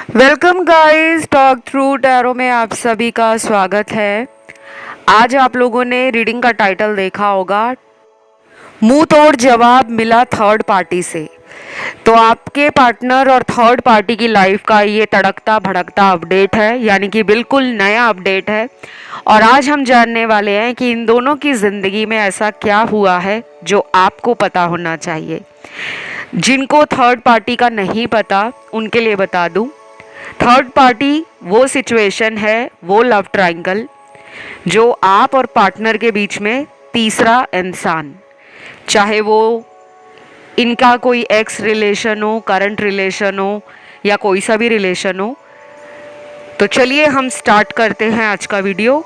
Welcome guys, talk through tarot में आप सभी का स्वागत है। आज आप लोगों ने रीडिंग का टाइटल देखा होगा, मुंह तोड़ जवाब मिला थर्ड पार्टी से। तो आपके पार्टनर और थर्ड पार्टी की लाइफ का ये तड़कता भड़कता अपडेट है, यानी कि बिल्कुल नया अपडेट है। और आज हम जानने वाले हैं कि इन दोनों की ज़िंदगी में ऐसा क्या हुआ है जो आपको पता होना चाहिए। जिनको थर्ड पार्टी का नहीं पता उनके लिए बता दूं, थर्ड पार्टी वो सिचुएशन है, वो लव ट्रायंगल जो आप और पार्टनर के बीच में तीसरा इंसान, चाहे वो इनका कोई एक्स रिलेशन हो, करंट रिलेशन हो या कोई सा भी रिलेशन हो। तो चलिए हम स्टार्ट करते हैं आज का वीडियो।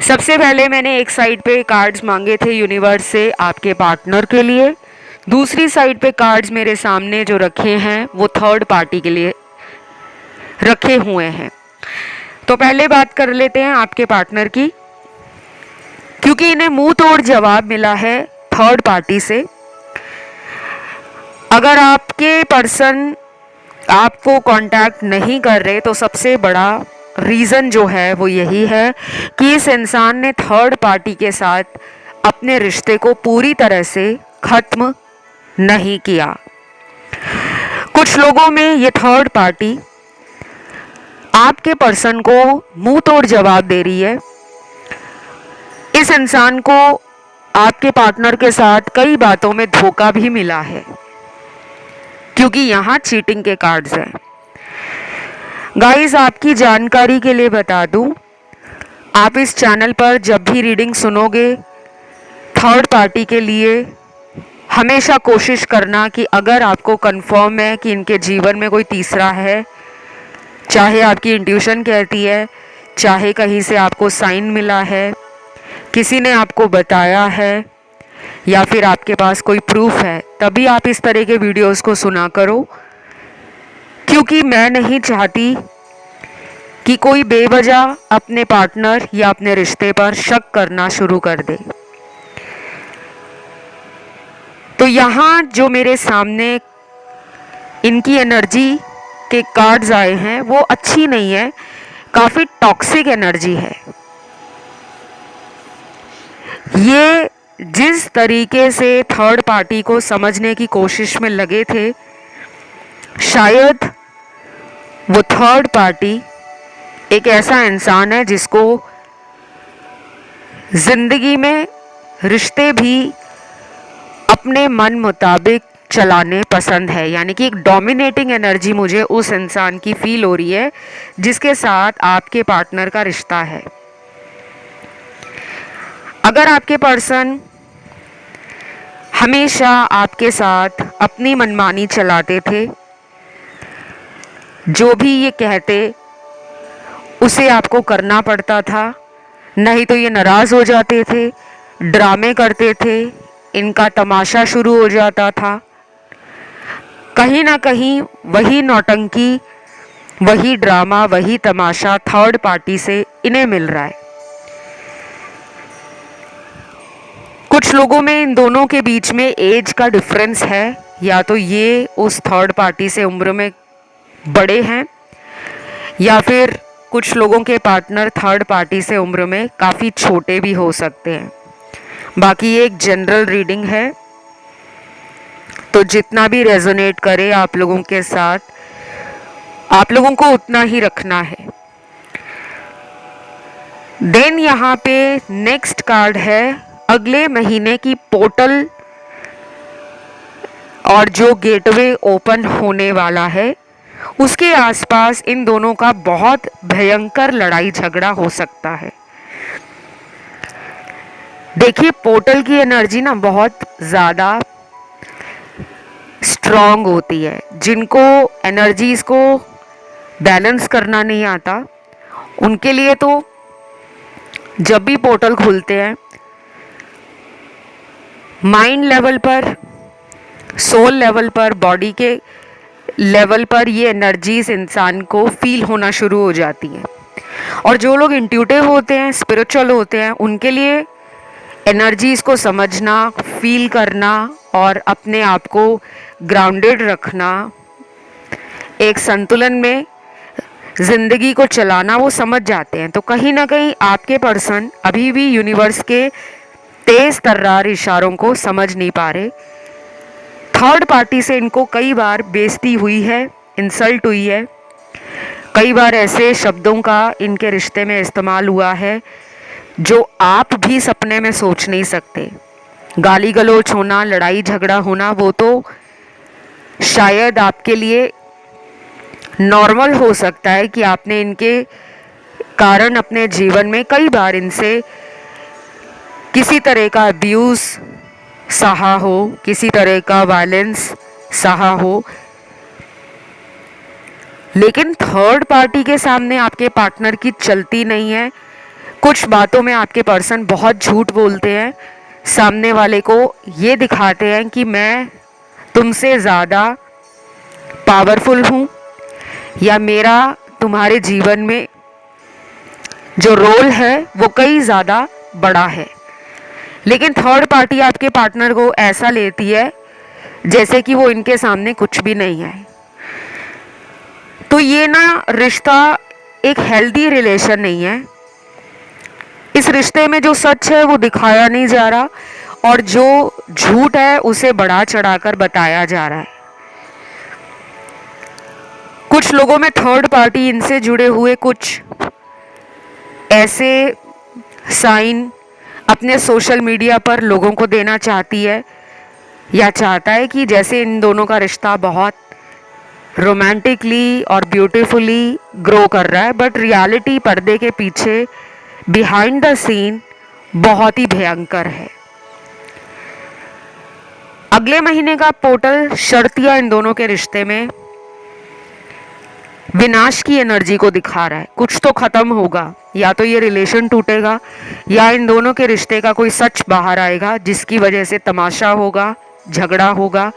सबसे पहले मैंने एक साइड पे कार्ड्स मांगे थे यूनिवर्स से आपके पार्टनर के लिए, दूसरी साइड पे कार्ड्स मेरे सामने जो रखे हैं वो थर्ड पार्टी के लिए रखे हुए हैं। तो पहले बात कर लेते हैं आपके पार्टनर की, क्योंकि इन्हें मुंह तोड़ जवाब मिला है थर्ड पार्टी से। अगर आपके पर्सन आपको कांटेक्ट नहीं कर रहे तो सबसे बड़ा रीज़न जो है वो यही है कि इस इंसान ने थर्ड पार्टी के साथ अपने रिश्ते को पूरी तरह से ख़त्म नहीं किया। कुछ लोगों में ये थर्ड पार्टी आपके पर्सन को मुंह तोड़ जवाब दे रही है। इस इंसान को आपके पार्टनर के साथ कई बातों में धोखा भी मिला है, क्योंकि यहाँ चीटिंग के कार्ड्स हैं। गाइस, आपकी जानकारी के लिए बता दूं, आप इस चैनल पर जब भी रीडिंग सुनोगे थर्ड पार्टी के लिए, हमेशा कोशिश करना कि अगर आपको कंफर्म है कि इनके जीवन में कोई तीसरा है, चाहे आपकी इंट्यूशन कहती है, चाहे कहीं से आपको साइन मिला है, किसी ने आपको बताया है, या फिर आपके पास कोई प्रूफ है, तभी आप इस तरह के वीडियोस को सुना करो। क्योंकि मैं नहीं चाहती कि कोई बेवजह अपने पार्टनर या अपने रिश्ते पर शक करना शुरू कर दे। तो यहाँ जो मेरे सामने इनकी एनर्जी के कार्ड्स आए हैं वो अच्छी नहीं है, काफ़ी टॉक्सिक एनर्जी है। ये जिस तरीके से थर्ड पार्टी को समझने की कोशिश में लगे थे, शायद वो थर्ड पार्टी एक ऐसा इंसान है जिसको ज़िंदगी में रिश्ते भी अपने मन मुताबिक चलाने पसंद है। यानी कि एक डोमिनेटिंग एनर्जी मुझे उस इंसान की फील हो रही है जिसके साथ आपके पार्टनर का रिश्ता है। अगर आपके पर्सन हमेशा आपके साथ अपनी मनमानी चलाते थे, जो भी ये कहते उसे आपको करना पड़ता था, नहीं तो ये नाराज़ हो जाते थे, ड्रामे करते थे, इनका तमाशा शुरू हो जाता था, कहीं ना कहीं वही नौटंकी, वही ड्रामा, वही तमाशा थर्ड पार्टी से इन्हें मिल रहा है। कुछ लोगों में इन दोनों के बीच में एज का डिफरेंस है, या तो ये उस थर्ड पार्टी से उम्र में बड़े हैं, या फिर कुछ लोगों के पार्टनर थर्ड पार्टी से उम्र में काफ़ी छोटे भी हो सकते हैं। बाकी ये एक जनरल रीडिंग है, तो जितना भी रेजोनेट करे आप लोगों के साथ, आप लोगों को उतना ही रखना है। देन यहाँ पे नेक्स्ट कार्ड है अगले महीने की पोर्टल और जो गेटवे ओपन होने वाला है उसके आसपास इन दोनों का बहुत भयंकर लड़ाई झगड़ा हो सकता है। देखिए, पोर्टल की एनर्जी ना बहुत ज़्यादा स्ट्रॉन्ग होती है। जिनको एनर्जीज को बैलेंस करना नहीं आता, उनके लिए तो जब भी पोर्टल खुलते हैं, माइंड लेवल पर, सोल लेवल पर, बॉडी के लेवल पर ये एनर्जीज इंसान को फील होना शुरू हो जाती हैं। और जो लोग इंट्यूटिव होते हैं, स्पिरिचुअल होते हैं, उनके लिए एनर्जीज को समझना, फील करना और अपने आप को ग्राउंडेड रखना एक संतुलन में ज़िंदगी को चलाना वो समझ जाते हैं। तो कहीं ना कहीं आपके पर्सन अभी भी यूनिवर्स के तेज तर्रार इशारों को समझ नहीं पा रहे। थर्ड पार्टी से इनको कई बार बेइज्जती हुई है, इंसल्ट हुई है, कई बार ऐसे शब्दों का इनके रिश्ते में इस्तेमाल हुआ है जो आप भी सपने में सोच नहीं सकते। गाली गलौज होना, लड़ाई झगड़ा होना, वो तो शायद आपके लिए नॉर्मल हो सकता है कि आपने इनके कारण अपने जीवन में कई बार इनसे किसी तरह का अब्यूज़ सहा हो, किसी तरह का वायलेंस सहा हो। लेकिन थर्ड पार्टी के सामने आपके पार्टनर की चलती नहीं है। कुछ बातों में आपके पर्सन बहुत झूठ बोलते हैं, सामने वाले को ये दिखाते हैं कि मैं तुमसे ज़्यादा पावरफुल हूँ या मेरा तुम्हारे जीवन में जो रोल है वो कई ज़्यादा बड़ा है। लेकिन थर्ड पार्टी आपके पार्टनर को ऐसा लेती है जैसे कि वो इनके सामने कुछ भी नहीं है। तो ये ना रिश्ता एक हेल्दी रिलेशन नहीं है। इस रिश्ते में जो सच है वो दिखाया नहीं जा रहा और जो झूठ है उसे बढ़ा चढ़ाकर बताया जा रहा है। कुछ लोगों में थर्ड पार्टी इनसे जुड़े हुए कुछ ऐसे साइन अपने सोशल मीडिया पर लोगों को देना चाहती है या चाहता है कि जैसे इन दोनों का रिश्ता बहुत रोमांटिकली और ब्यूटीफुली ग्रो कर रहा है, बट रियलिटी पर्दे के पीछे बिहाइंड द सीन बहुत ही भयंकर है। अगले महीने का पोर्टल शर्तिया इन दोनों के रिश्ते में विनाश की एनर्जी को दिखा रहा है। कुछ तो खत्म होगा, या तो ये रिलेशन टूटेगा या इन दोनों के रिश्ते का कोई सच बाहर आएगा जिसकी वजह से तमाशा होगा, झगड़ा होगा।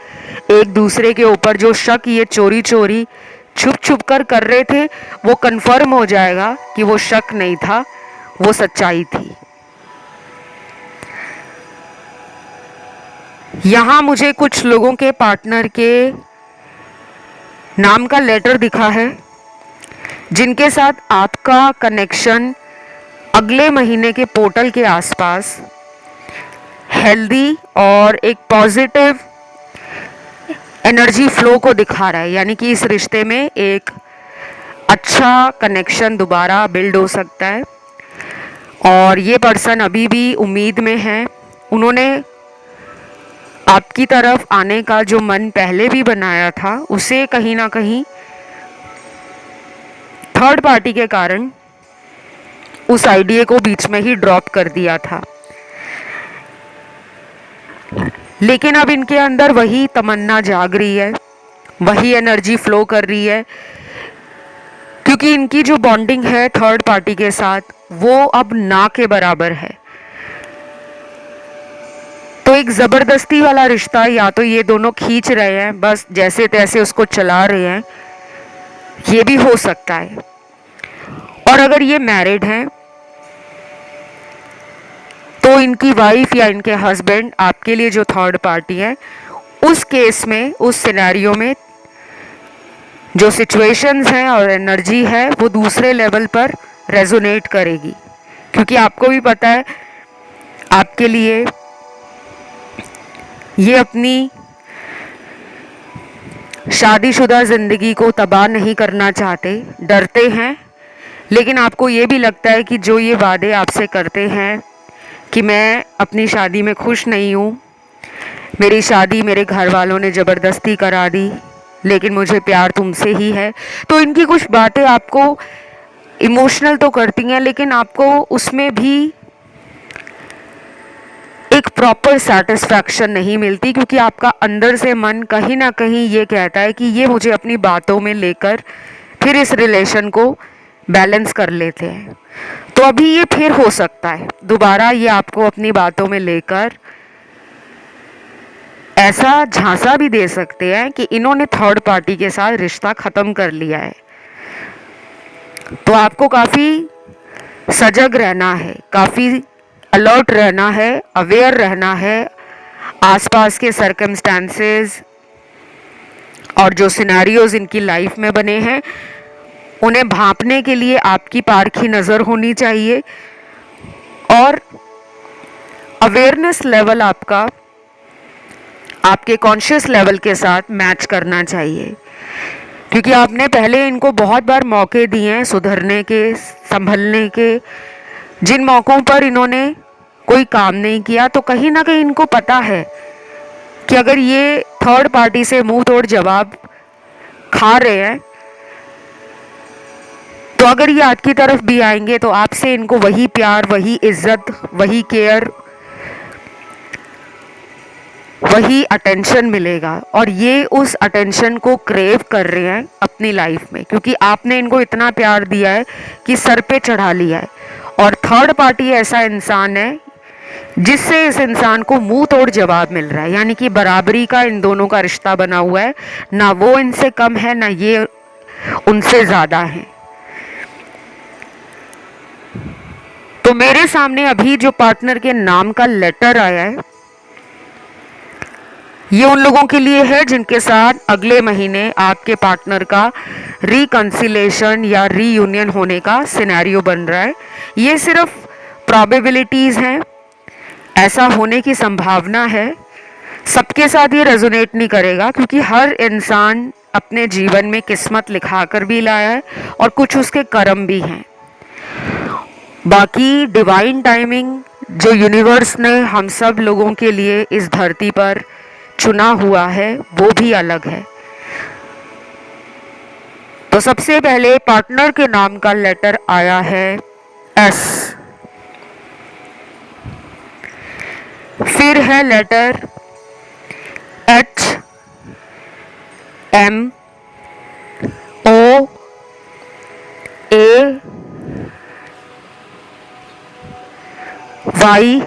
एक दूसरे के ऊपर जो शक ये चोरी चोरी छुप छुप कर रहे थे वो कंफर्म हो जाएगा कि वो शक नहीं था, वो सच्चाई थी। यहाँ मुझे कुछ लोगों के पार्टनर के नाम का लेटर दिखा है जिनके साथ आपका कनेक्शन अगले महीने के पोर्टल के आसपास हेल्दी और एक पॉजिटिव एनर्जी फ्लो को दिखा रहा है। यानी कि इस रिश्ते में एक अच्छा कनेक्शन दोबारा बिल्ड हो सकता है और ये पर्सन अभी भी उम्मीद में है। उन्होंने आपकी तरफ आने का जो मन पहले भी बनाया था उसे कहीं ना कहीं थर्ड पार्टी के कारण उस आइडिया को बीच में ही ड्रॉप कर दिया था। लेकिन अब इनके अंदर वही तमन्ना जाग रही है, वही एनर्जी फ्लो कर रही है, क्योंकि इनकी जो बॉन्डिंग है थर्ड पार्टी के साथ वो अब ना के बराबर है। तो एक ज़बरदस्ती वाला रिश्ता या तो ये दोनों खींच रहे हैं, बस जैसे तैसे उसको चला रहे हैं, ये भी हो सकता है। और अगर ये मैरिड हैं तो इनकी वाइफ या इनके हस्बैंड आपके लिए जो थर्ड पार्टी है, उस केस में, उस सिनेरियो में जो सिचुएशंस हैं और एनर्जी है वो दूसरे लेवल पर रेजोनेट करेगी। क्योंकि आपको भी पता है आपके लिए ये अपनी शादीशुदा ज़िंदगी को तबाह नहीं करना चाहते, डरते हैं। लेकिन आपको ये भी लगता है कि जो ये वादे आपसे करते हैं कि मैं अपनी शादी में खुश नहीं हूँ, मेरी शादी मेरे घर वालों ने ज़बरदस्ती करा दी, लेकिन मुझे प्यार तुमसे ही है। तो इनकी कुछ बातें आपको इमोशनल तो करती हैं, लेकिन आपको उसमें भी एक प्रॉपर सेटिस्फैक्शन नहीं मिलती, क्योंकि आपका अंदर से मन कहीं ना कहीं ये कहता है कि ये मुझे अपनी बातों में लेकर फिर इस रिलेशन को बैलेंस कर लेते हैं। तो अभी ये फिर हो सकता है दोबारा ये आपको अपनी बातों में लेकर ऐसा झांसा भी दे सकते हैं कि इन्होंने थर्ड पार्टी के साथ रिश्ता ख़त्म कर लिया है। तो आपको काफ़ी सजग रहना है, काफ़ी अलर्ट रहना है, अवेयर रहना है आसपास के सर्कमस्टेंसेस, और जो सिनेरियोज इनकी लाइफ में बने हैं उन्हें भांपने के लिए आपकी पारखी नज़र होनी चाहिए और अवेयरनेस लेवल आपका आपके कॉन्शियस लेवल के साथ मैच करना चाहिए, क्योंकि आपने पहले इनको बहुत बार मौके दिए हैं सुधरने के, संभलने के। जिन मौक़ों पर इन्होंने कोई काम नहीं किया तो कहीं ना कहीं इनको पता है कि अगर ये थर्ड पार्टी से मुंह तोड़ जवाब खा रहे हैं तो अगर ये आपकी तरफ भी आएंगे तो आपसे इनको वही प्यार, वही इज्जत, वही केयर, वही अटेंशन मिलेगा। और ये उस अटेंशन को क्रेव कर रहे हैं अपनी लाइफ में, क्योंकि आपने इनको इतना प्यार दिया है कि सर पे चढ़ा लिया है। और थर्ड पार्टी ऐसा इंसान है जिससे इस इंसान को मुंह तोड़ जवाब मिल रहा है, यानी कि बराबरी का इन दोनों का रिश्ता बना हुआ है। ना वो इनसे कम है, ना ये उनसे ज़्यादा है। तो मेरे सामने अभी जो पार्टनर के नाम का लेटर आया है ये उन लोगों के लिए है जिनके साथ अगले महीने आपके पार्टनर का रिकंसिलेशन या रीयूनियन होने का सिनेरियो बन रहा है। ये सिर्फ प्रोबेबिलिटीज़ हैं, ऐसा होने की संभावना है। सबके साथ ये रेजोनेट नहीं करेगा, क्योंकि हर इंसान अपने जीवन में किस्मत लिखा कर भी लाया है और कुछ उसके कर्म भी हैं। बाकी डिवाइन टाइमिंग जो यूनिवर्स ने हम सब लोगों के लिए इस धरती पर चुना हुआ है वो भी अलग है। तो सबसे पहले पार्टनर के नाम का लेटर आया है एस, फिर है लेटर एच, एम, ओ, ए, वाई,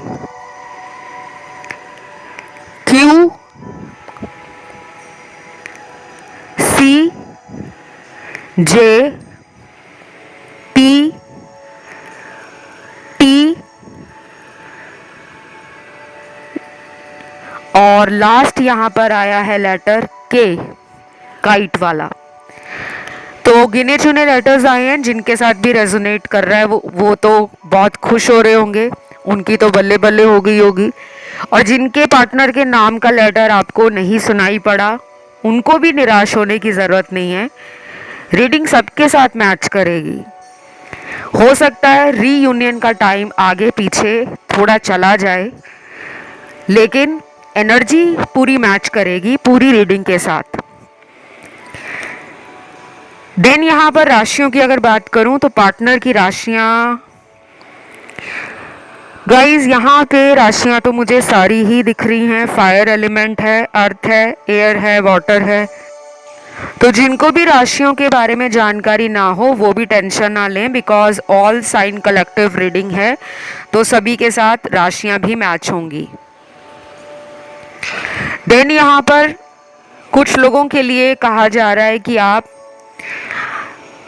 क्यू, सी, जे, पी, टी और लास्ट यहाँ पर आया है लेटर के, काइट वाला। तो गिने चुने लेटर्स आए हैं, जिनके साथ भी रेजोनेट कर रहा है वो तो बहुत खुश हो रहे होंगे, उनकी तो बल्ले बल्ले हो गई होगी। और जिनके पार्टनर के नाम का लेटर आपको नहीं सुनाई पड़ा उनको भी निराश होने की ज़रूरत नहीं है। रीडिंग सबके साथ मैच करेगी। हो सकता है रीयूनियन का टाइम आगे पीछे थोड़ा चला जाए, लेकिन एनर्जी पूरी मैच करेगी पूरी रीडिंग के साथ। देन यहाँ पर राशियों की अगर बात करूँ तो पार्टनर की राशियाँ, गाइज यहाँ पे राशियाँ तो मुझे सारी ही दिख रही हैं। फायर एलिमेंट है, अर्थ है, एयर है, वाटर है। तो जिनको भी राशियों के बारे में जानकारी ना हो वो भी टेंशन ना लें, because all sign collective reading है, तो सभी के साथ राशियाँ भी मैच होंगी। देन यहाँ पर कुछ लोगों के लिए कहा जा रहा है कि आप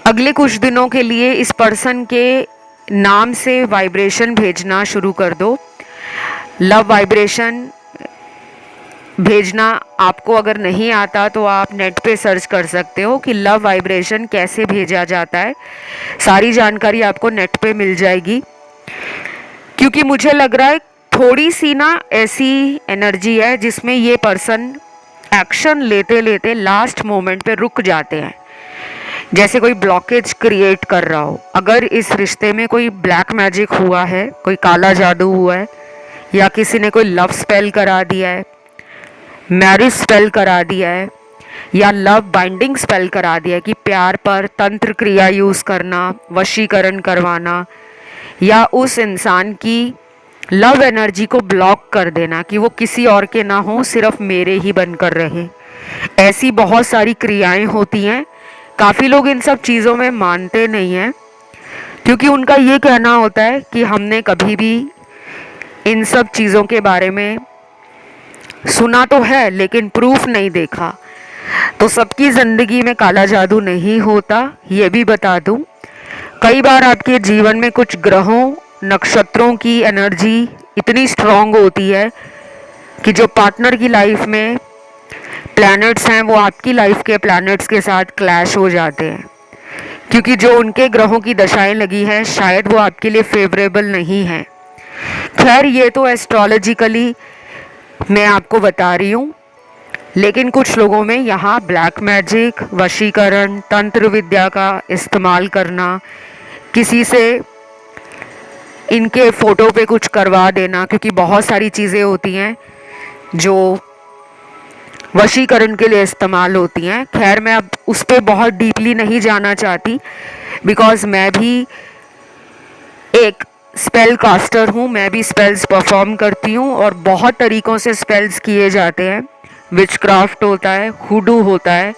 अगले कुछ दिनों के लिए इस पर्सन के नाम से वाइब्रेशन भेजना शुरू कर दो। लव वाइब्रेशन भेजना आपको अगर नहीं आता तो आप नेट पे सर्च कर सकते हो कि लव वाइब्रेशन कैसे भेजा जाता है। सारी जानकारी आपको नेट पे मिल जाएगी, क्योंकि मुझे लग रहा है थोड़ी सी ना ऐसी एनर्जी है जिसमें ये पर्सन एक्शन लेते लेते लास्ट मोमेंट पे रुक जाते हैं, जैसे कोई ब्लॉकेज क्रिएट कर रहा हो। अगर इस रिश्ते में कोई ब्लैक मैजिक हुआ है, कोई काला जादू हुआ है, या किसी ने कोई लव स्पेल करा दिया है, मैरिज स्पेल करा दिया है, या लव बाइंडिंग स्पेल करा दिया है कि प्यार पर तंत्र क्रिया यूज़ करना, वशीकरण करवाना, या उस इंसान की लव एनर्जी को ब्लॉक कर देना कि वो किसी और के ना हो, सिर्फ मेरे ही बनकर रहे। ऐसी बहुत सारी क्रियाएं होती हैं। काफ़ी लोग इन सब चीज़ों में मानते नहीं हैं, क्योंकि उनका ये कहना होता है कि हमने कभी भी इन सब चीज़ों के बारे में सुना तो है लेकिन प्रूफ नहीं देखा। तो सबकी ज़िंदगी में काला जादू नहीं होता, ये भी बता दूं। कई बार आपके जीवन में कुछ ग्रहों, नक्षत्रों की एनर्जी इतनी स्ट्रांग होती है कि जो पार्टनर की लाइफ में प्लैनेट्स हैं वो आपकी लाइफ के प्लैनेट्स के साथ क्लैश हो जाते हैं, क्योंकि जो उनके ग्रहों की दशाएं लगी हैं शायद वो आपके लिए फेवरेबल नहीं है। खैर ये तो एस्ट्रोलॉजिकली मैं आपको बता रही हूँ, लेकिन कुछ लोगों में यहाँ ब्लैक मैजिक, वशीकरण, तंत्र विद्या का इस्तेमाल करना, किसी से इनके फ़ोटो पे कुछ करवा देना, क्योंकि बहुत सारी चीज़ें होती हैं जो वशीकरण के लिए इस्तेमाल होती हैं। खैर मैं अब उस पर बहुत डीपली नहीं जाना चाहती, बिकॉज़ मैं भी एक स्पेल कास्टर हूँ, मैं भी स्पेल्स परफॉर्म करती हूँ और बहुत तरीक़ों से स्पेल्स किए जाते हैं। विचक्राफ्ट होता है, हुडू होता है,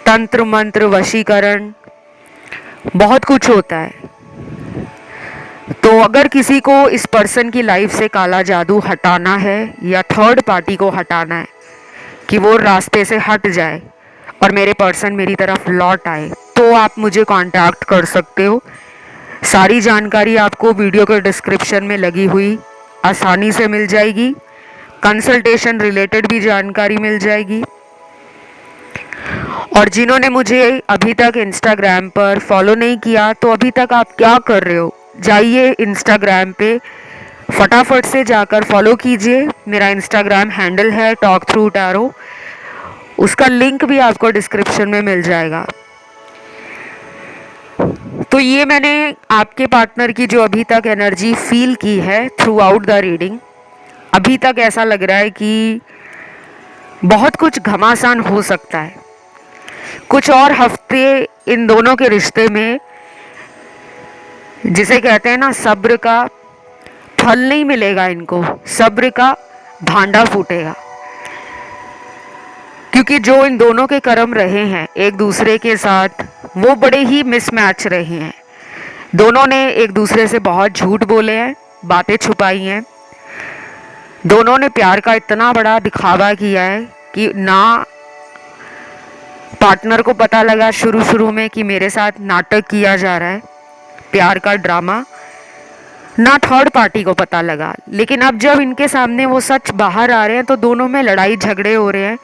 तंत्र मंत्र, वशीकरण, बहुत कुछ होता है। तो अगर किसी को इस पर्सन की लाइफ से काला जादू हटाना है या थर्ड पार्टी को हटाना है कि वो रास्ते से हट जाए और मेरे पर्सन मेरी तरफ लौट आए, तो आप मुझे कांटेक्ट कर सकते हो। सारी जानकारी आपको वीडियो के डिस्क्रिप्शन में लगी हुई आसानी से मिल जाएगी। कंसल्टेशन रिलेटेड भी जानकारी मिल जाएगी। और जिन्होंने मुझे अभी तक इंस्टाग्राम पर फॉलो नहीं किया, तो अभी तक आप क्या कर रहे हो, जाइए इंस्टाग्राम पे फटाफट से जाकर फॉलो कीजिए। मेरा इंस्टाग्राम हैंडल है टॉक थ्रू टैरो, उसका लिंक भी आपको डिस्क्रिप्शन में मिल जाएगा। तो ये मैंने आपके पार्टनर की जो अभी तक एनर्जी फील की है थ्रू आउट द रीडिंग, अभी तक ऐसा लग रहा है कि बहुत कुछ घमासान हो सकता है। कुछ और हफ्ते इन दोनों के रिश्ते में, जिसे कहते हैं ना, सब्र का फल नहीं मिलेगा इनको, सब्र का भांडा फूटेगा। क्योंकि जो इन दोनों के कर्म रहे हैं एक दूसरे के साथ, वो बड़े ही मिसमैच रहे हैं। दोनों ने एक दूसरे से बहुत झूठ बोले हैं, बातें छुपाई हैं। दोनों ने प्यार का इतना बड़ा दिखावा किया है कि ना पार्टनर को पता लगा शुरू में कि मेरे साथ नाटक किया जा रहा है, प्यार का ड्रामा, ना थर्ड पार्टी को पता लगा। लेकिन अब जब इनके सामने वो सच बाहर आ रहे हैं तो दोनों में लड़ाई झगड़े हो रहे हैं।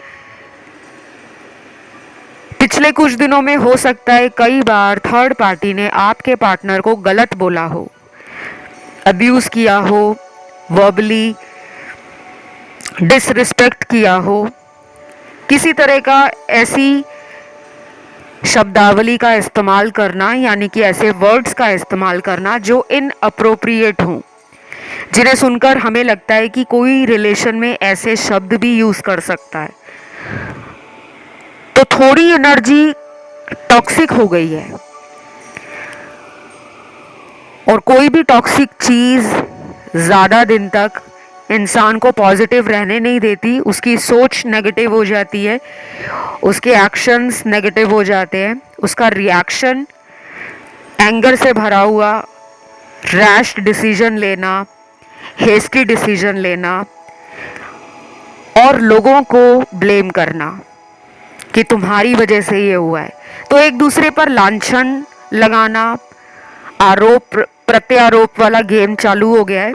पिछले कुछ दिनों में हो सकता है कई बार थर्ड पार्टी ने आपके पार्टनर को गलत बोला हो, अब्यूज़ किया हो, वर्बली डिसरिस्पेक्ट किया हो, किसी तरह का ऐसी शब्दावली का इस्तेमाल करना, यानी कि ऐसे वर्ड्स का इस्तेमाल करना जो इनअप्रोप्रिएट हों, जिन्हें सुनकर हमें लगता है कि कोई रिलेशन में ऐसे शब्द भी यूज़ कर सकता है। तो थोड़ी एनर्जी टॉक्सिक हो गई है, और कोई भी टॉक्सिक चीज़ ज़्यादा दिन तक इंसान को पॉजिटिव रहने नहीं देती। उसकी सोच नेगेटिव हो जाती है, उसके एक्शंस नेगेटिव हो जाते हैं, उसका रिएक्शन एंगर से भरा हुआ, रैश डिसीजन लेना, हेस्टी डिसीजन लेना और लोगों को ब्लेम करना कि तुम्हारी वजह से ये हुआ है। तो एक दूसरे पर लांछन लगाना, आरोप प्रत्यारोप वाला गेम चालू हो गया है।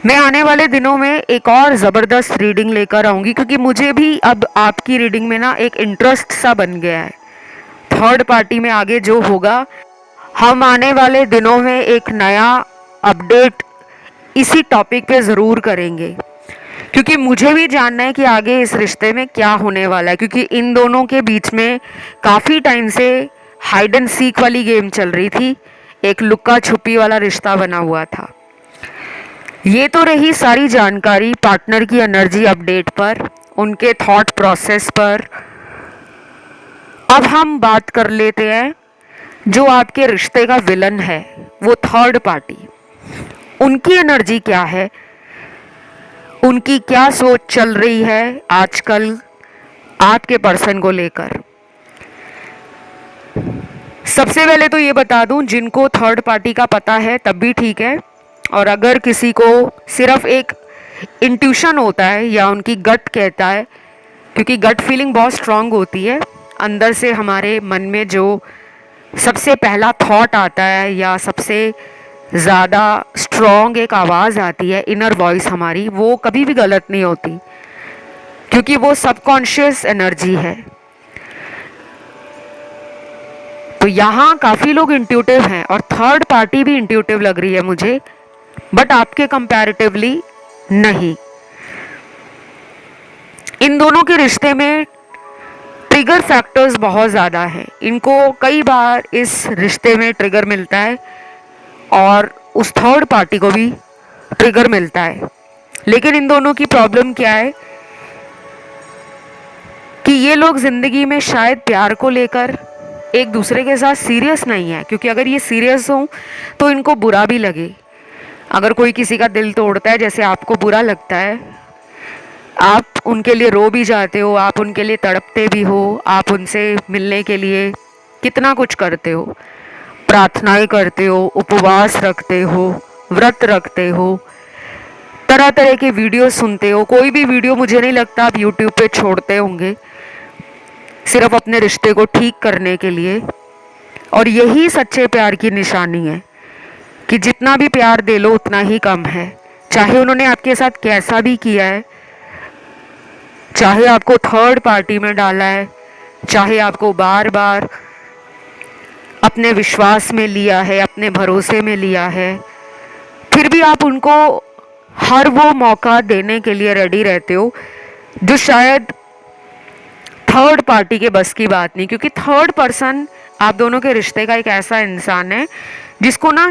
मैं आने वाले दिनों में एक और ज़बरदस्त रीडिंग लेकर आऊँगी, क्योंकि मुझे भी अब आपकी रीडिंग में ना एक इंटरेस्ट सा बन गया है। थर्ड पार्टी में आगे जो होगा, हम आने वाले दिनों में एक नया अपडेट इसी टॉपिक पे ज़रूर करेंगे, क्योंकि मुझे भी जानना है कि आगे इस रिश्ते में क्या होने वाला है। क्योंकि इन दोनों के बीच में काफ़ी टाइम से हाइड एंड सीक वाली गेम चल रही थी, एक लुक्का छुपी वाला रिश्ता बना हुआ था। ये तो रही सारी जानकारी पार्टनर की एनर्जी अपडेट पर, उनके थॉट प्रोसेस पर। अब हम बात कर लेते हैं जो आपके रिश्ते का विलन है, वो थर्ड पार्टी। उनकी एनर्जी क्या है, उनकी क्या सोच चल रही है आजकल आपके पर्सन को लेकर। सबसे पहले तो ये बता दूं, जिनको थर्ड पार्टी का पता है तब भी ठीक है, और अगर किसी को सिर्फ एक इंट्यूशन होता है या उनकी गट कहता है, क्योंकि गट फीलिंग बहुत स्ट्रांग होती है, अंदर से हमारे मन में जो सबसे पहला थॉट आता है या सबसे ज़्यादा स्ट्रांग एक आवाज़ आती है, इनर वॉइस हमारी, वो कभी भी गलत नहीं होती। क्योंकि वो सबकॉन्शियस एनर्जी है। तो यहाँ काफ़ी लोग इंट्यूटिव हैं और थर्ड पार्टी भी इंट्यूटिव लग रही है मुझे, बट आपके कंपैरेटिवली नहीं। इन दोनों के रिश्ते में ट्रिगर फैक्टर्स बहुत ज़्यादा हैं। इनको कई बार इस रिश्ते में ट्रिगर मिलता है और उस थर्ड पार्टी को भी ट्रिगर मिलता है। लेकिन इन दोनों की प्रॉब्लम क्या है कि ये लोग ज़िंदगी में शायद प्यार को लेकर एक दूसरे के साथ सीरियस नहीं है, क्योंकि अगर ये सीरियस हो तो इनको बुरा भी लगे। अगर कोई किसी का दिल तोड़ता है, जैसे आपको बुरा लगता है, आप उनके लिए रो भी जाते हो, आप उनके लिए तड़पते भी हो, आप उनसे मिलने के लिए कितना कुछ करते हो, प्रार्थनाएं करते हो, उपवास रखते हो, व्रत रखते हो, तरह तरह के वीडियो सुनते हो। कोई भी वीडियो मुझे नहीं लगता आप यूट्यूब पे छोड़ते होंगे सिर्फ अपने रिश्ते को ठीक करने के लिए। और यही सच्चे प्यार की निशानी है कि जितना भी प्यार दे लो उतना ही कम है। चाहे उन्होंने आपके साथ कैसा भी किया है, चाहे आपको थर्ड पार्टी में डाला है, चाहे आपको बार बार अपने विश्वास में लिया है, अपने भरोसे में लिया है, फिर भी आप उनको हर वो मौका देने के लिए रेडी रहते हो जो शायद थर्ड पार्टी के बस की बात नहीं। क्योंकि थर्ड पर्सन आप दोनों के रिश्ते का एक ऐसा इंसान है जिसको ना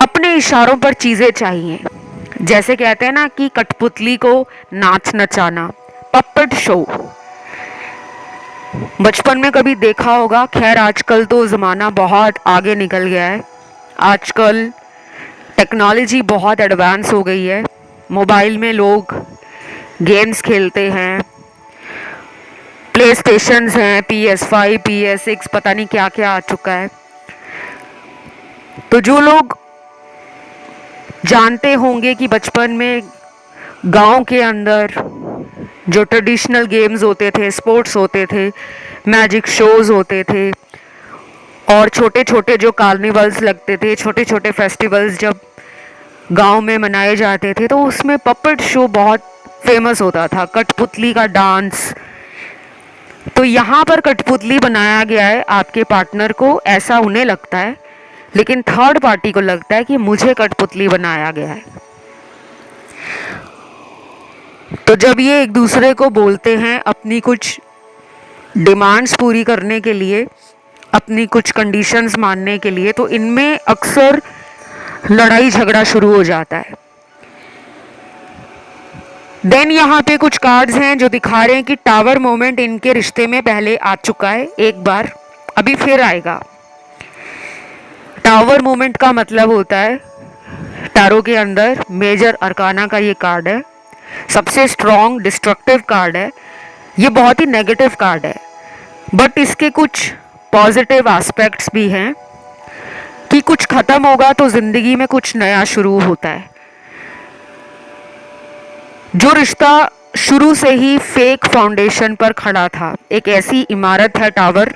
अपने इशारों पर चीज़ें चाहिए। जैसे कहते हैं ना कि कठपुतली को नाच नचाना, पपेट शो। बचपन में कभी देखा होगा, खैर आजकल तो ज़माना बहुत आगे निकल गया है। आजकल टेक्नोलॉजी बहुत एडवांस हो गई है। मोबाइल में लोग गेम्स खेलते हैं, प्ले स्टेशंस हैं, PS5, PS6, पता नहीं क्या क्या आ चुका है। तो जो लोग जानते होंगे कि बचपन में गांव के अंदर जो ट्रेडिशनल गेम्स होते थे, स्पोर्ट्स होते थे, मैजिक शोज़ होते थे और छोटे छोटे जो कार्निवल्स लगते थे, छोटे छोटे फेस्टिवल्स जब गांव में मनाए जाते थे, तो उसमें पपेट शो बहुत फेमस होता था, कठपुतली का डांस। तो यहाँ पर कठपुतली बनाया गया है आपके पार्टनर को, ऐसा उन्हें लगता है, लेकिन थर्ड पार्टी को लगता है कि मुझे कठपुतली बनाया गया है। तो जब ये एक दूसरे को बोलते हैं अपनी कुछ डिमांड्स पूरी करने के लिए, अपनी कुछ कंडीशंस मानने के लिए, तो इनमें अक्सर लड़ाई झगड़ा शुरू हो जाता है। देन यहाँ पे कुछ कार्ड्स हैं जो दिखा रहे हैं कि टावर मोमेंट इनके रिश्ते में पहले आ चुका है एक बार, अभी फिर आएगा। टावर मोमेंट का मतलब होता है, टैरो के अंदर मेजर अरकाना का ये कार्ड है, सबसे स्ट्रॉन्ग डिस्ट्रक्टिव कार्ड है। ये बहुत ही नेगेटिव कार्ड है, बट इसके कुछ पॉजिटिव एस्पेक्ट्स भी हैं कि कुछ ख़त्म होगा तो ज़िंदगी में कुछ नया शुरू होता है। जो रिश्ता शुरू से ही फेक फाउंडेशन पर खड़ा था, एक ऐसी इमारत है टावर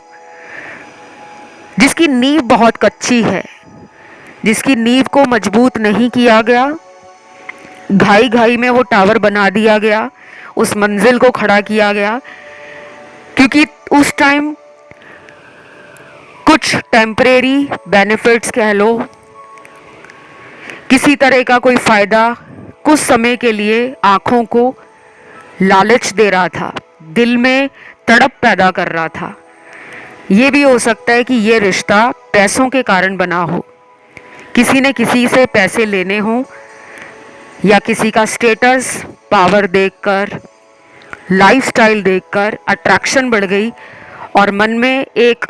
जिसकी नींव बहुत कच्ची है, जिसकी नींव को मजबूत नहीं किया गया, घाई घाई में वो टावर बना दिया गया, उस मंजिल को खड़ा किया गया, क्योंकि उस टाइम कुछ टेम्परेरी बेनिफिट्स कह लो, किसी तरह का कोई फ़ायदा कुछ समय के लिए आँखों को लालच दे रहा था, दिल में तड़प पैदा कर रहा था। ये भी हो सकता है कि ये रिश्ता पैसों के कारण बना हो, किसी ने किसी से पैसे लेने हों, या किसी का स्टेटस पावर देखकर, लाइफस्टाइल देखकर अट्रैक्शन बढ़ गई और मन में एक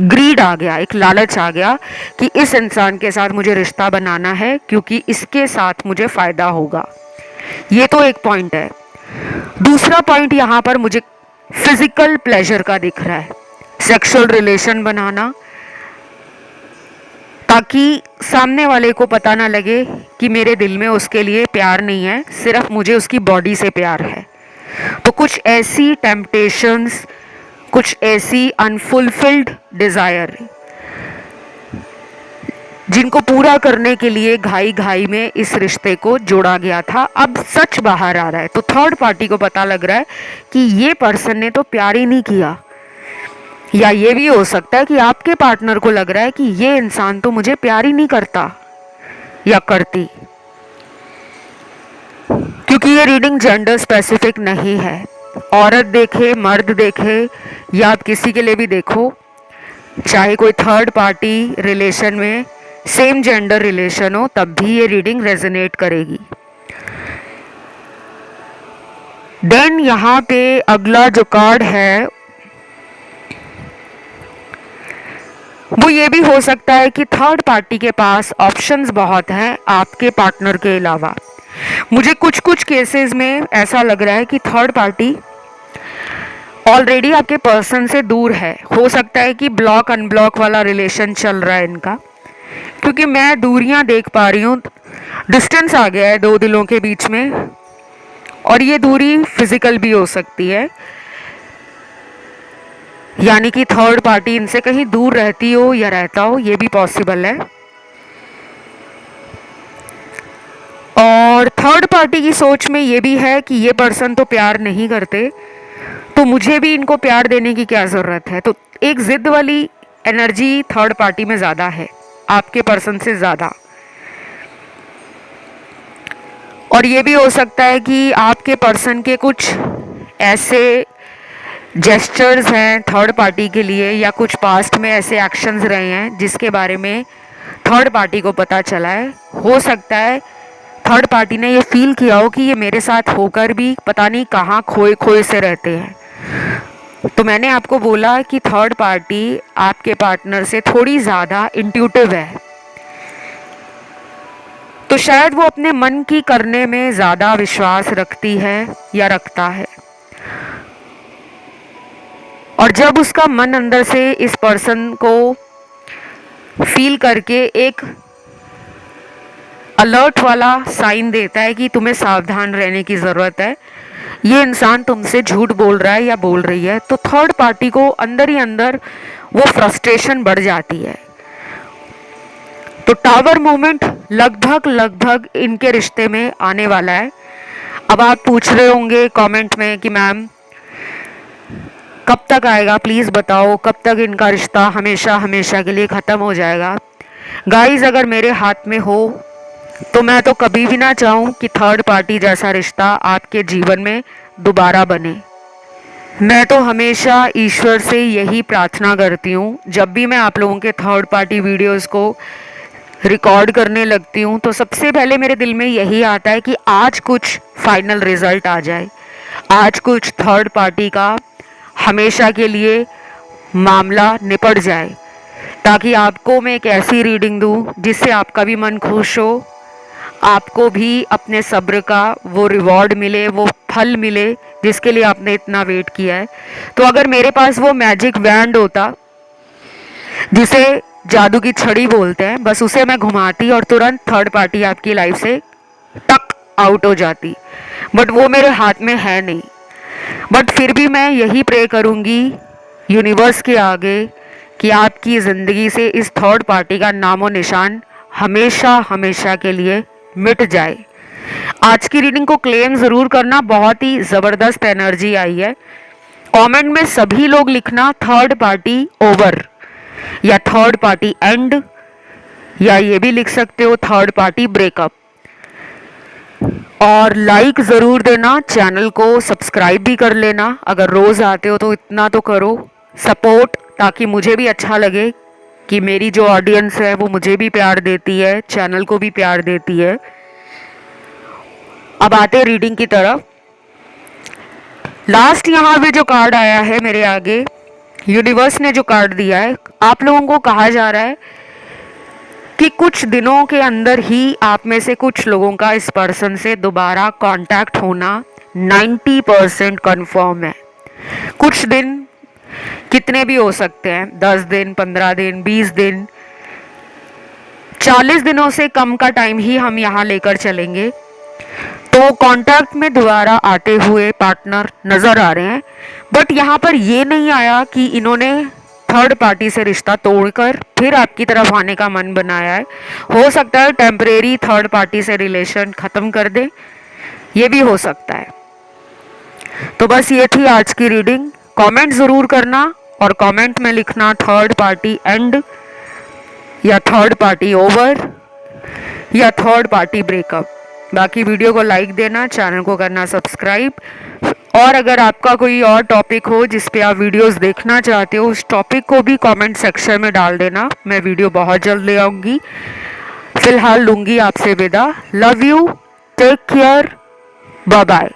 ग्रीड आ गया, एक लालच आ गया कि इस इंसान के साथ मुझे रिश्ता बनाना है क्योंकि इसके साथ मुझे फ़ायदा होगा। ये तो एक पॉइंट है। दूसरा पॉइंट यहाँ पर मुझे फिजिकल प्लेजर का दिख रहा है, सेक्सुअल रिलेशन बनाना, ताकि सामने वाले को पता ना लगे कि मेरे दिल में उसके लिए प्यार नहीं है, सिर्फ मुझे उसकी बॉडी से प्यार है। तो कुछ ऐसी टेम्पटेशंस, कुछ ऐसी अनफुलफिल्ड डिज़ायर जिनको पूरा करने के लिए घाई घाई में इस रिश्ते को जोड़ा गया था, अब सच बाहर आ रहा है। तो थर्ड पार्टी को पता लग रहा है कि ये पर्सन ने तो प्यार ही नहीं किया, या ये भी हो सकता है कि आपके पार्टनर को लग रहा है कि ये इंसान तो मुझे प्यार ही नहीं करता या करती, क्योंकि ये रीडिंग जेंडर स्पेसिफिक नहीं है। औरत देखे, मर्द देखे, या आप किसी के लिए भी देखो, चाहे कोई थर्ड पार्टी रिलेशन में सेम जेंडर रिलेशन हो, तब भी ये रीडिंग रेजोनेट करेगी। देन यहाँ पे अगला जो कार्ड है वो ये भी हो सकता है कि थर्ड पार्टी के पास ऑप्शंस बहुत हैं आपके पार्टनर के अलावा। मुझे कुछ कुछ केसेस में ऐसा लग रहा है कि थर्ड पार्टी ऑलरेडी आपके पर्सन से दूर है। हो सकता है कि ब्लॉक अनब्लॉक वाला रिलेशन चल रहा है इनका, क्योंकि मैं दूरियां देख पा रही हूँ, डिस्टेंस आ गया है दो दिलों के बीच में, और ये दूरी फिजिकल भी हो सकती है, यानी कि थर्ड पार्टी इनसे कहीं दूर रहती हो या रहता हो, ये भी पॉसिबल है। और थर्ड पार्टी की सोच में ये भी है कि ये पर्सन तो प्यार नहीं करते, तो मुझे भी इनको प्यार देने की क्या ज़रूरत है। तो एक ज़िद वाली एनर्जी थर्ड पार्टी में ज़्यादा है आपके पर्सन से ज़्यादा। और ये भी हो सकता है कि आपके पर्सन के कुछ ऐसे जेस्चर्स हैं थर्ड पार्टी के लिए, या कुछ पास्ट में ऐसे एक्शंस रहे हैं जिसके बारे में थर्ड पार्टी को पता चला है। हो सकता है थर्ड पार्टी ने ये फील किया हो कि ये मेरे साथ होकर भी पता नहीं कहाँ खोए खोए से रहते हैं। तो मैंने आपको बोला कि थर्ड पार्टी आपके पार्टनर से थोड़ी ज़्यादा इंट्यूटिव है, तो शायद वो अपने मन की करने में ज़्यादा विश्वास रखती है या रखता है। और जब उसका मन अंदर से इस पर्सन को फील करके एक अलर्ट वाला साइन देता है कि तुम्हें सावधान रहने की ज़रूरत है, ये इंसान तुमसे झूठ बोल रहा है या बोल रही है, तो थर्ड पार्टी को अंदर ही अंदर वो फ्रस्ट्रेशन बढ़ जाती है। तो टावर मोमेंट लगभग लगभग इनके रिश्ते में आने वाला है। अब आप पूछ रहे होंगे कमेंट में कि मैम कब तक आएगा, प्लीज़ बताओ कब तक इनका रिश्ता हमेशा हमेशा के लिए ख़त्म हो जाएगा। गाइस, अगर मेरे हाथ में हो तो मैं तो कभी भी ना चाहूँ कि थर्ड पार्टी जैसा रिश्ता आपके जीवन में दोबारा बने। मैं तो हमेशा ईश्वर से यही प्रार्थना करती हूँ, जब भी मैं आप लोगों के थर्ड पार्टी वीडियोस को रिकॉर्ड करने लगती हूँ तो सबसे पहले मेरे दिल में यही आता है कि आज कुछ फाइनल रिजल्ट आ जाए, आज कुछ थर्ड पार्टी का हमेशा के लिए मामला निपट जाए, ताकि आपको मैं एक ऐसी रीडिंग दूँ जिससे आपका भी मन खुश हो, आपको भी अपने सब्र का वो रिवॉर्ड मिले, वो फल मिले जिसके लिए आपने इतना वेट किया है। तो अगर मेरे पास वो मैजिक बैंड होता जिसे जादू की छड़ी बोलते हैं, बस उसे मैं घुमाती और तुरंत थर्ड पार्टी आपकी लाइफ से टक आउट हो जाती, बट वो मेरे हाथ में है नहीं। बट फिर भी मैं यही प्रे करूँगी यूनिवर्स के आगे कि आपकी ज़िंदगी से इस थर्ड पार्टी का नामो निशान हमेशा हमेशा के लिए मिट जाए। आज की रीडिंग को क्लेम ज़रूर करना, बहुत ही ज़बरदस्त एनर्जी आई है। कमेंट में सभी लोग लिखना थर्ड पार्टी ओवर या थर्ड पार्टी एंड, या ये भी लिख सकते हो थर्ड पार्टी ब्रेकअप। और लाइक ज़रूर देना, चैनल को सब्सक्राइब भी कर लेना, अगर रोज़ आते हो तो इतना तो करो सपोर्ट, ताकि मुझे भी अच्छा लगे कि मेरी जो ऑडियंस है वो मुझे भी प्यार देती है, चैनल को भी प्यार देती है। अब आते रीडिंग की तरफ। लास्ट यहाँ पे जो कार्ड आया है मेरे आगे, यूनिवर्स ने जो कार्ड दिया है, आप लोगों को कहा जा रहा है कि कुछ दिनों के अंदर ही आप में से कुछ लोगों का इस पर्सन से दोबारा कांटेक्ट होना 90% कन्फर्म है। कुछ दिन कितने भी हो सकते हैं, 10 दिन, 15 दिन, 20 दिन, 40 दिनों से कम का टाइम ही हम यहाँ लेकर चलेंगे। तो कांटेक्ट में दोबारा आते हुए पार्टनर नज़र आ रहे हैं, बट यहाँ पर ये नहीं आया कि इन्होंने थर्ड पार्टी से रिश्ता तोड़कर फिर आपकी तरफ आने का मन बनाया है। हो सकता है टेम्परेरी थर्ड पार्टी से रिलेशन ख़त्म कर दे, ये भी हो सकता है। तो बस ये थी आज की रीडिंग। कमेंट ज़रूर करना और कमेंट में लिखना थर्ड पार्टी एंड या थर्ड पार्टी ओवर या थर्ड पार्टी ब्रेकअप। बाकी वीडियो को लाइक देना, चैनल को करना सब्सक्राइब, और अगर आपका कोई और टॉपिक हो जिस पे आप वीडियोस देखना चाहते हो उस टॉपिक को भी कमेंट सेक्शन में डाल देना। मैं वीडियो बहुत जल्द ले आऊँगी। फिलहाल लूँगी आपसे विदा। Love you, take care, bye bye.